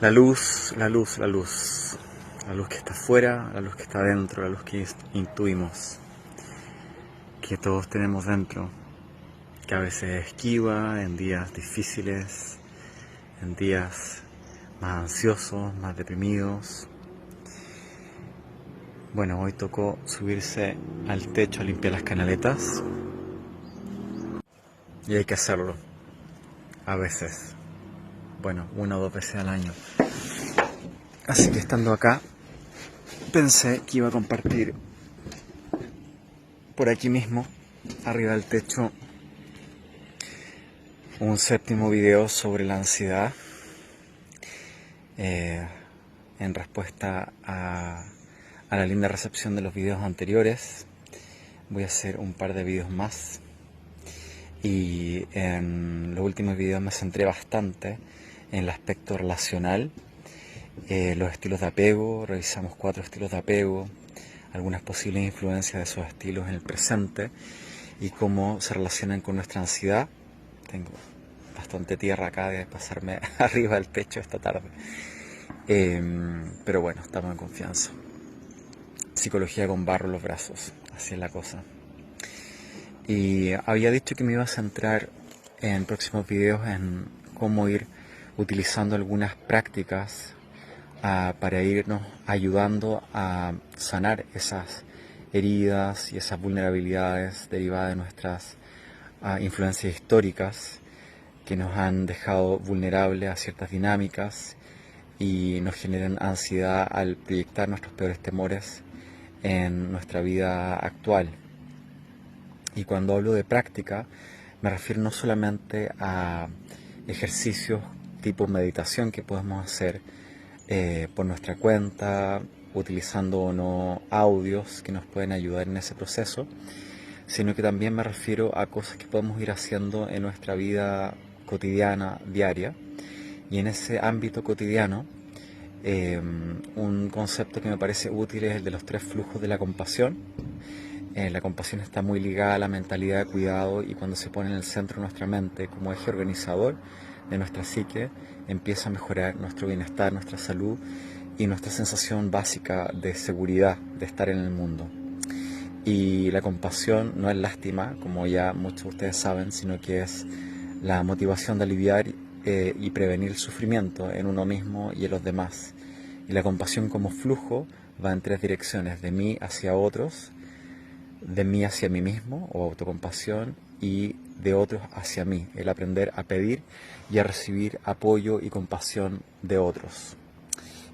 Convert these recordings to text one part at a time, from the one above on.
La luz, la luz, la luz. La luz que está afuera, la luz que está dentro, la luz que intuimos, que todos tenemos dentro, que a veces esquiva en días difíciles, en días más ansiosos, más deprimidos. Bueno, hoy tocó subirse al techo a limpiar las canaletas y hay que hacerlo, a veces. Bueno, 1 o 2 veces al año. Así que estando acá, pensé que iba a compartir por aquí mismo, arriba del techo, un séptimo video sobre la ansiedad, en respuesta a la linda recepción de los videos anteriores. Voy a hacer un par de videos más y en los últimos videos me centré bastante en el aspecto relacional, los estilos de apego. Revisamos 4 estilos de apego, algunas posibles influencias de esos estilos en el presente y cómo se relacionan con nuestra ansiedad. Tengo bastante tierra acá de pasarme arriba del techo esta tarde, pero bueno, estamos en confianza. Psicología con barro en los brazos, así es la cosa. Y había dicho que me iba a centrar en próximos videos en cómo ir utilizando algunas prácticas para irnos ayudando a sanar esas heridas y esas vulnerabilidades derivadas de nuestras influencias históricas que nos han dejado vulnerables a ciertas dinámicas y nos generan ansiedad al proyectar nuestros peores temores en nuestra vida actual. Y cuando hablo de práctica, me refiero no solamente a ejercicios tipo meditación que podemos hacer por nuestra cuenta, utilizando o no audios que nos pueden ayudar en ese proceso, sino que también me refiero a cosas que podemos ir haciendo en nuestra vida cotidiana, diaria. Y en ese ámbito cotidiano, un concepto que me parece útil es el de los 3 flujos de la compasión. La compasión está muy ligada a la mentalidad de cuidado y cuando se pone en el centro de nuestra mente como eje organizador de nuestra psique, empieza a mejorar nuestro bienestar, nuestra salud y nuestra sensación básica de seguridad de estar en el mundo. Y la compasión no es lástima, como ya muchos de ustedes saben, sino que es la motivación de aliviar y prevenir el sufrimiento en uno mismo y en los demás. Y la compasión como flujo va en 3 direcciones: de mí hacia otros, de mí hacia mí mismo o autocompasión, y de otros hacia mí, el aprender a pedir y a recibir apoyo y compasión de otros.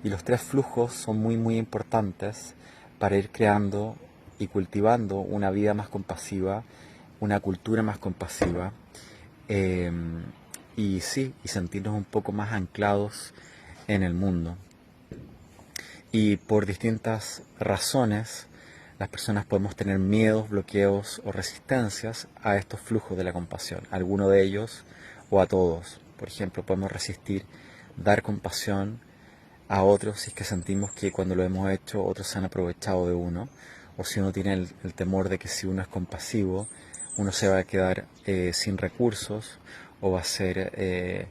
Y los 3 flujos son muy importantes para ir creando y cultivando una vida más compasiva, una cultura más compasiva, y sentirnos un poco más anclados en el mundo. Y por distintas razones, las personas podemos tener miedos, bloqueos o resistencias a estos flujos de la compasión, a alguno de ellos o a todos. Por ejemplo, podemos resistir dar compasión a otros si es que sentimos que cuando lo hemos hecho otros se han aprovechado de uno, o si uno tiene el temor de que si uno es compasivo uno se va a quedar sin recursos o va a ser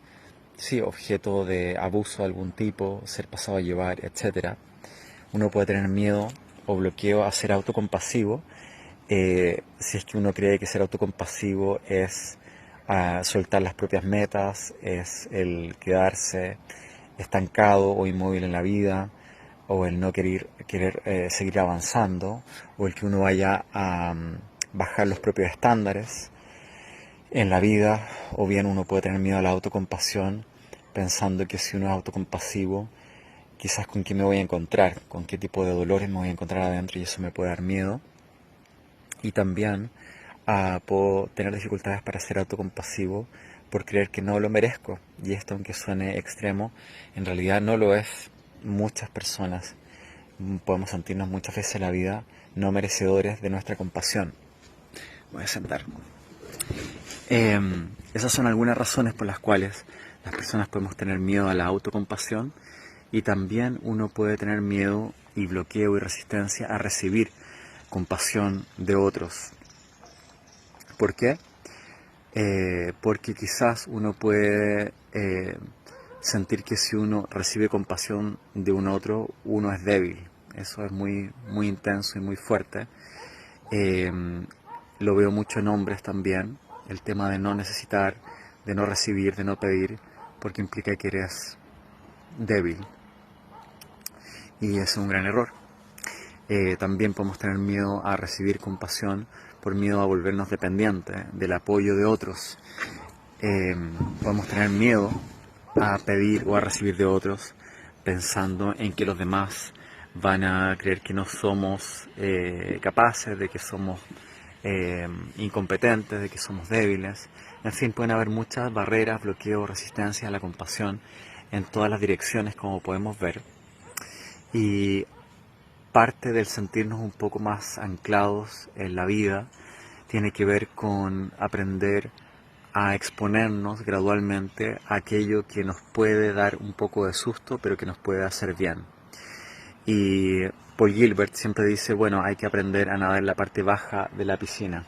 objeto de abuso de algún tipo, ser pasado a llevar, etcétera. Uno puede tener miedo o bloqueo a ser autocompasivo si es que uno cree que ser autocompasivo es soltar las propias metas, es el quedarse estancado o inmóvil en la vida, o el no querer seguir avanzando, o el que uno vaya a bajar los propios estándares en la vida. O bien uno puede tener miedo a la autocompasión, pensando que si uno es autocompasivo, quizás con qué me voy a encontrar, con qué tipo de dolores me voy a encontrar adentro, y eso me puede dar miedo. Y también puedo tener dificultades para ser autocompasivo por creer que no lo merezco. Y esto, aunque suene extremo, en realidad no lo es. Muchas personas podemos sentirnos muchas veces en la vida no merecedores de nuestra compasión. Voy a sentar. Esas son algunas razones por las cuales las personas podemos tener miedo a la autocompasión, y también uno puede tener miedo y bloqueo y resistencia a recibir compasión de otros. ¿Por qué? Porque quizás uno puede sentir que si uno recibe compasión de un otro, uno es débil. Eso es muy, muy intenso y muy fuerte. Eh, lo veo mucho en hombres también, el tema de no necesitar, de no recibir, de no pedir, porque implica que eres débil. Y es un gran error. También podemos tener miedo a recibir compasión por miedo a volvernos dependientes del apoyo de otros. Podemos tener miedo a pedir o a recibir de otros pensando en que los demás van a creer que no somos capaces, de que somos incompetentes, de que somos débiles. En fin, pueden haber muchas barreras, bloqueos, resistencias a la compasión en todas las direcciones, como podemos ver. Y parte del sentirnos un poco más anclados en la vida tiene que ver con aprender a exponernos gradualmente a aquello que nos puede dar un poco de susto, pero que nos puede hacer bien. Y Paul Gilbert siempre dice, bueno, hay que aprender a nadar en la parte baja de la piscina.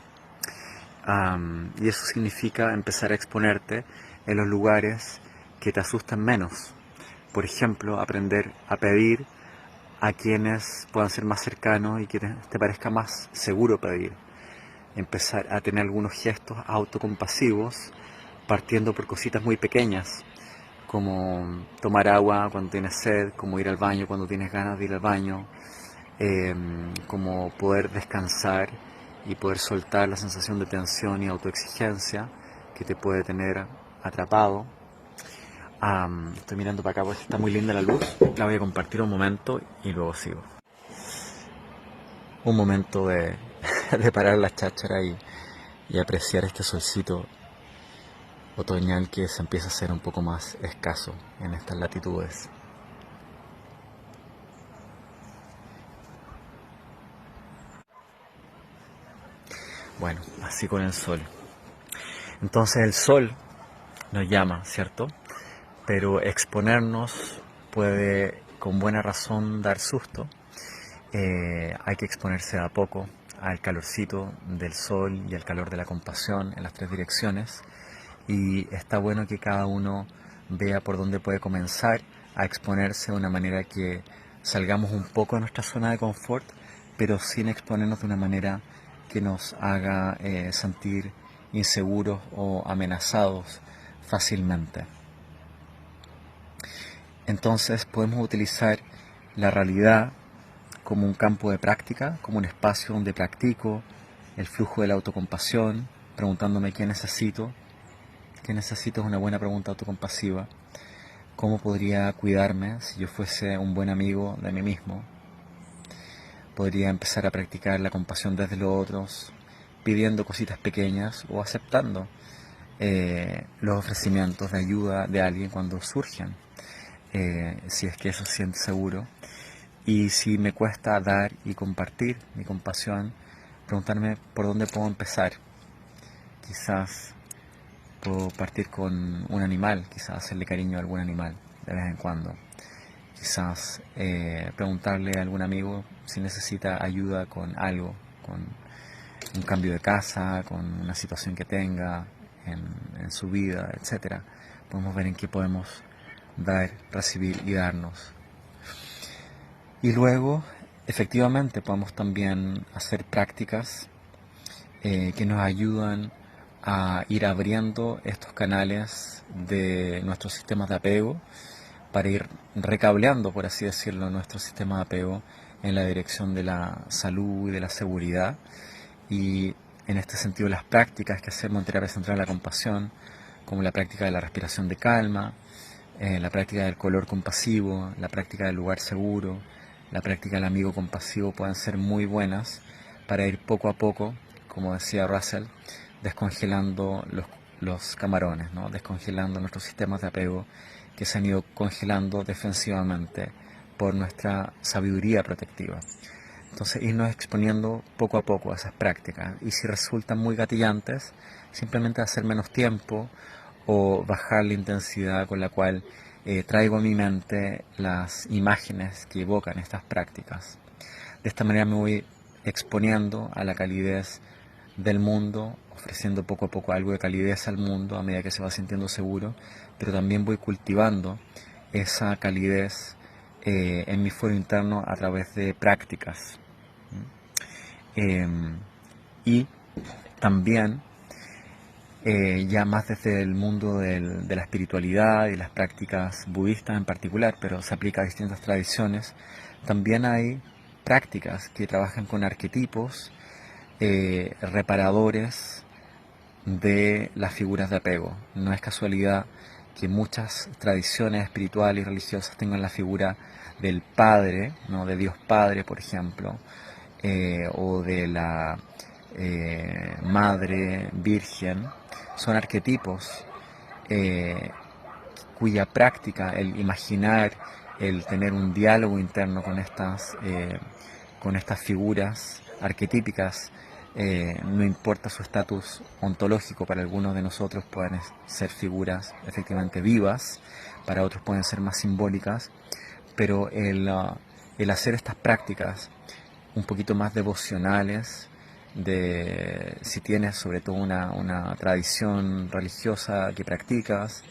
Y eso significa empezar a exponerte en los lugares que te asustan menos. Por ejemplo, aprender a pedir a quienes puedan ser más cercanos y que te parezca más seguro pedir. Empezar a tener algunos gestos autocompasivos, partiendo por cositas muy pequeñas, como tomar agua cuando tienes sed, como ir al baño cuando tienes ganas de ir al baño, como poder descansar y poder soltar la sensación de tensión y autoexigencia que te puede tener atrapado. Estoy mirando para acá porque está muy linda la luz, la voy a compartir un momento y luego sigo. Un momento de, de parar la cháchara y apreciar este solcito otoñal que se empieza a hacer un poco más escaso en estas latitudes. Bueno, así con el sol. Entonces el sol nos llama, ¿cierto? Pero exponernos puede con buena razón dar susto. Hay que exponerse a poco al calorcito del sol y al calor de la compasión en las tres direcciones. Y está bueno que cada uno vea por dónde puede comenzar a exponerse de una manera que salgamos un poco de nuestra zona de confort, pero sin exponernos de una manera que nos haga sentir inseguros o amenazados fácilmente. Entonces podemos utilizar la realidad como un campo de práctica, como un espacio donde practico el flujo de la autocompasión, preguntándome qué necesito. ¿Qué necesito? Es una buena pregunta autocompasiva. ¿Cómo podría cuidarme si yo fuese un buen amigo de mí mismo? Podría empezar a practicar la compasión desde los otros, pidiendo cositas pequeñas o aceptando los ofrecimientos de ayuda de alguien cuando surgen, si es que eso se siente seguro. Y si me cuesta dar y compartir mi compasión, preguntarme por dónde puedo empezar. Quizás puedo partir con un animal, quizás hacerle cariño a algún animal de vez en cuando. Quizás preguntarle a algún amigo si necesita ayuda con algo, con un cambio de casa, con una situación que tenga en su vida, etc. Podemos ver en qué podemos dar, recibir y darnos. Y luego, efectivamente, podemos también hacer prácticas que nos ayudan a ir abriendo estos canales de nuestros sistemas de apego para ir recableando, por así decirlo, nuestro sistema de apego en la dirección de la salud y de la seguridad. Y en este sentido las prácticas que hacemos en terapia central de la compasión, como la práctica de la respiración de calma, la práctica del color compasivo, la práctica del lugar seguro, la práctica del amigo compasivo, pueden ser muy buenas para ir poco a poco, como decía Russell, descongelando los camarones, ¿no? Descongelando nuestros sistemas de apego que se han ido congelando defensivamente por nuestra sabiduría protectiva. Entonces irnos exponiendo poco a poco a esas prácticas, y si resultan muy gatillantes, simplemente hacer menos tiempo o bajar la intensidad con la cual traigo a mi mente las imágenes que evocan estas prácticas. De esta manera me voy exponiendo a la calidez del mundo, ofreciendo poco a poco algo de calidez al mundo a medida que se va sintiendo seguro, pero también voy cultivando esa calidez en mi fuero interno a través de prácticas. Y también, ya más desde el mundo de la espiritualidad y las prácticas budistas en particular, pero se aplica a distintas tradiciones, también hay prácticas que trabajan con arquetipos reparadores de las figuras de apego. No es casualidad que muchas tradiciones espirituales y religiosas tengan la figura del Padre, ¿no? De Dios Padre, por ejemplo, o de la Madre Virgen. Son arquetipos cuya práctica, el imaginar, el tener un diálogo interno con estas figuras arquetípicas, no importa su estatus ontológico, para algunos de nosotros pueden ser figuras efectivamente vivas, para otros pueden ser más simbólicas, pero el hacer estas prácticas un poquito más devocionales, si tienes sobre todo una tradición religiosa que practicas,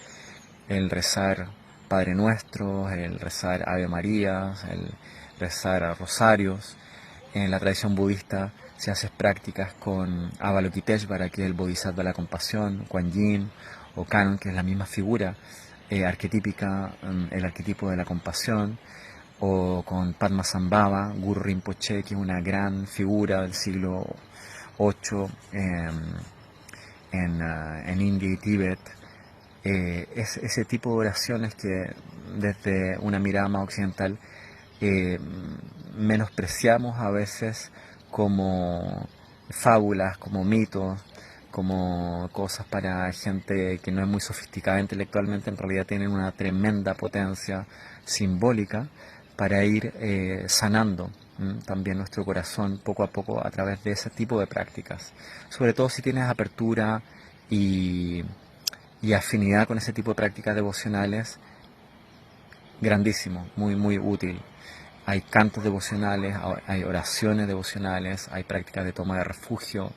el rezar Padre Nuestro, el rezar Ave Marías, el rezar rosarios. En la tradición budista, si haces prácticas con Avalokiteshvara, que es el Bodhisattva de la compasión, Kuan Yin o Kannon, que es la misma figura arquetípica, el arquetipo de la compasión, o con Padmasambhava, Guru Rinpoche, que es una gran figura del siglo VIII en India y Tíbet. Es ese tipo de oraciones que desde una mirada más occidental menospreciamos a veces como fábulas, como mitos, como cosas para gente que no es muy sofisticada intelectualmente. En realidad tienen una tremenda potencia simbólica para ir sanando también nuestro corazón poco a poco a través de ese tipo de prácticas. Sobre todo si tienes apertura y afinidad con ese tipo de prácticas devocionales, grandísimo, muy muy útil. Hay cantos devocionales, hay oraciones devocionales, hay prácticas de toma de refugio.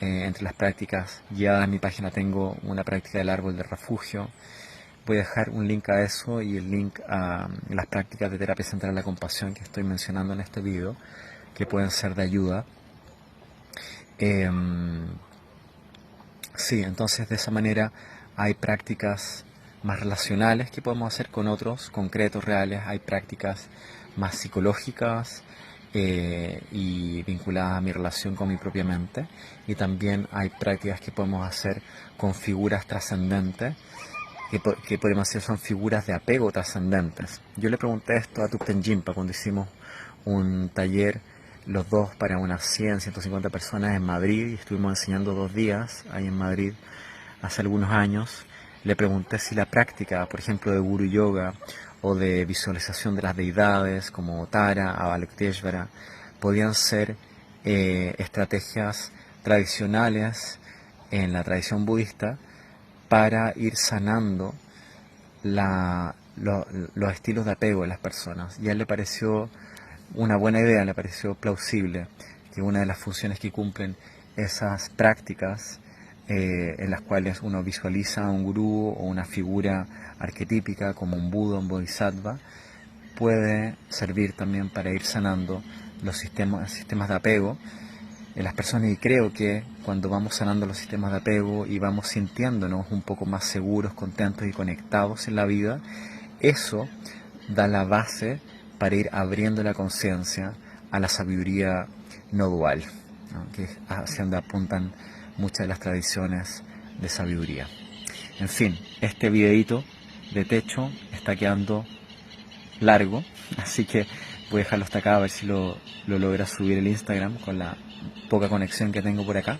Entre las prácticas guiadas en mi página tengo una práctica del árbol de refugio. Voy a dejar un link a eso y el link a las prácticas de terapia central de la compasión que estoy mencionando en este video, que pueden ser de ayuda. Sí, entonces de esa manera hay prácticas más relacionales que podemos hacer con otros, concretos, reales. Hay prácticas más psicológicas y vinculadas a mi relación con mi propia mente. Y también hay prácticas que podemos hacer con figuras trascendentes, que podemos decir son figuras de apego trascendentes. Yo le pregunté esto a Thupten Jinpa cuando hicimos un taller los dos para unas 100, 150 personas en Madrid, y estuvimos enseñando 2 días ahí en Madrid hace algunos años. Le pregunté si la práctica, por ejemplo, de Guru Yoga o de visualización de las deidades como Tara, Avalokiteshvara, podían ser estrategias tradicionales en la tradición budista para ir sanando los estilos de apego de las personas. Y a él le pareció una buena idea, le pareció plausible que una de las funciones que cumplen esas prácticas, en las cuales uno visualiza a un gurú o una figura arquetípica como un Buda, un Bodhisattva, puede servir también para ir sanando los sistemas de apego en las personas. Y creo que cuando vamos sanando los sistemas de apego y vamos sintiéndonos un poco más seguros, contentos y conectados en la vida, eso da la base para ir abriendo la conciencia a la sabiduría no dual, ¿no? Que es hacia donde apuntan muchas de las tradiciones de sabiduría. En fin, este videito de techo está quedando largo, así que voy a dejarlo hasta acá a ver si lo logra subir el Instagram con la poca conexión que tengo por acá.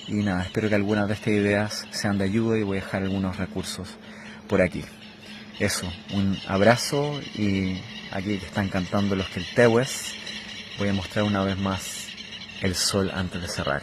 Y nada, espero que algunas de estas ideas sean de ayuda y voy a dejar algunos recursos por aquí. Eso, un abrazo, y aquí que están cantando los Keltewes, voy a mostrar una vez más el sol antes de cerrar.